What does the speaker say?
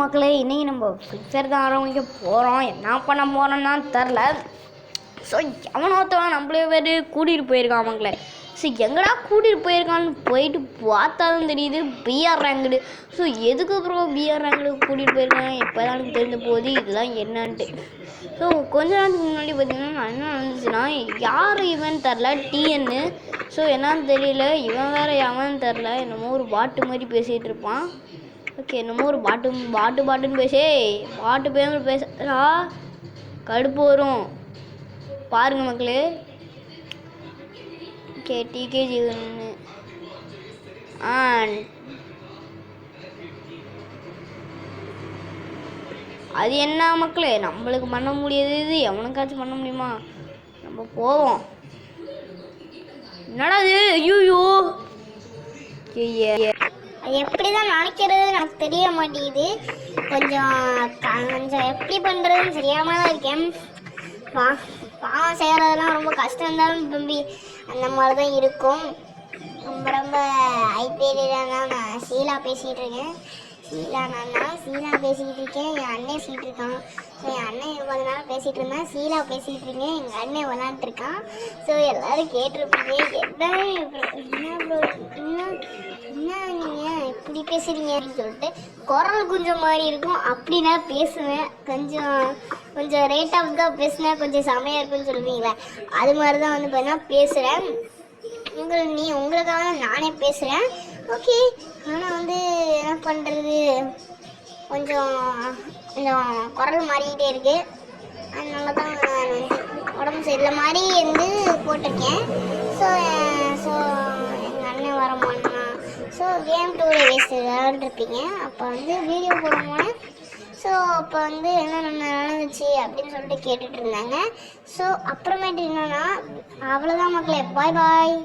மக்களே, இன்றைக்கி நம்ம ஃபிக்ஸர் தான் ஆரம்பிக்க போகிறோம். என்ன பண்ண போகிறோன்னா தெரில. ஸோ எவனோத்தவன் நம்மளே பேர் கூட்டிகிட்டு போயிருக்கான் மக்களே. ஸோ எங்கடா கூட்டிகிட்டு போயிருக்கான்னு போயிட்டு பார்த்தாலும் தெரியுது பிஆர் ரேங்குடு. ஸோ எதுக்கு அப்புறம் பிஆர் ரேங்குடு கூட்டிகிட்டு போயிருக்காங்க எப்போ தான் தெரிஞ்ச போது இதெல்லாம் என்னன்ட்டு. ஸோ கொஞ்ச நேரத்துக்கு முன்னாடி பார்த்தீங்கன்னா என்ன நடந்துச்சுன்னா, யார் இவன் தெரில, டிஎன்னு. ஸோ என்னன்னு தெரியல, இவன் வேறு எவன் தெரில, என்னமோ ஒரு பாட்டு மாதிரி பேசிகிட்டு இருப்பான். ஓகே, என்னமோ ஒரு பாட்டுன்னு பேசுறா, கடுப்பு வரும் பாருங்க மக்களே. ஓகே, டிகேஜி அது என்ன மக்களே, நம்மளுக்கு பண்ண முடியாது, எவனுக்காச்சும் பண்ண முடியுமா? நம்ம போவோம். என்னடா அது? ஐயோ, அது எப்படி தான் நினைக்கிறது எனக்கு தெரிய மாட்டேங்குது. கொஞ்சம் எப்படி பண்ணுறதுன்னு தெரியாமல் தான் இருக்கேன். பாவம் செய்கிறதெல்லாம் ரொம்ப கஷ்டம் இருந்தாலும் தம்பி அந்த மாதிரி தான் இருக்கும். ரொம்ப ஐபிஎல்லில் தான் நான் சீலா பேசிகிட்டு இருக்கேன். சீலா பேசிக்கிட்டு இருக்கேன். என் அண்ணன் பேசிகிட்டு இருக்கான். ஸோ என் அண்ணன் கொஞ்ச நேரம் பேசிகிட்டு இருந்தேன். சீலா பேசிகிட்டு இருக்கேன். எங்கள் அண்ணன் விளாண்டுருக்கான். ஸோ எல்லோரும் கேட்டிருப்பீங்க, என்ன நீங்கள் இப்படி பேசுகிறீங்க அப்படின்னு சொல்லிட்டு. குரல் கொஞ்சம் மாதிரி இருக்கும், அப்படின்னா பேசுவேன். கொஞ்சம் ரேட் ஆஃப் தான் பேசுனேன், கொஞ்சம் செமையாக இருக்குன்னு சொல்லுவீங்களே, அது மாதிரி தான் வந்து பார்த்தீங்கன்னா பேசுகிறேன். உங்களுக்காக நானே பேசுகிறேன். ஓகே, ஆனால் வந்து என்ன பண்ணுறது, கொஞ்சம் குரல் மாறிக்கிட்டே இருக்குது. அதனால தான் நான் வந்து உடம்பு சரியில்லை மாதிரி வந்து போட்டிருக்கேன். ஸோ எங்கள் அண்ணன் வரமானா, ஸோ கேம் 2 வேஸ்ட் விளையாண்டுருப்பீங்க. அப்போ வந்து வீடியோ போடும்போது ஸோ அப்போ வந்து என்ன நடந்துச்சு அப்படின்னு சொல்லிட்டு கேட்டுட்டு இருந்தாங்க. ஸோ அப்புறமேட்டு என்னன்னா, அவ்வளோதான் மக்களே. பாய் பாய்.